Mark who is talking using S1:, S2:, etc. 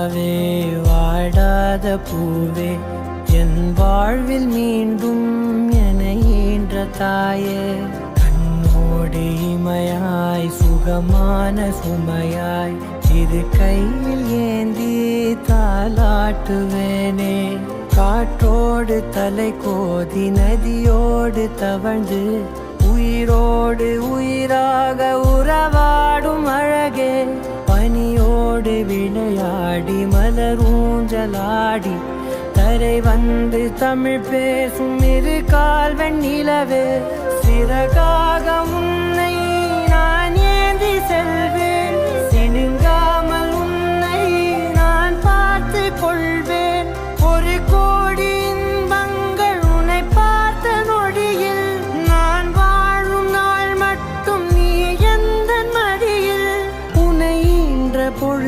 S1: நிலாவே வாடாத பூவே என் வாழ்வில் மீண்டும் என ஈன்ற தாயே கண்ணோடு இமையாய் சுகமான சுமையாய் இது கையில் ஏந்தி தாலாட்டுவேனே காற்றோடு தலை கோதி நதியோடு தவழ்ந்து உயிரோடு உயிராக உறவாடும் அழகே பனியோடு விளையாடி மலரூஞ்சலாடி தரை வந்து தமிழ் பேசும் இரு கால் வெண்ணிலவே சிறகாக உன்னை நான் ஏந்தி செல்ல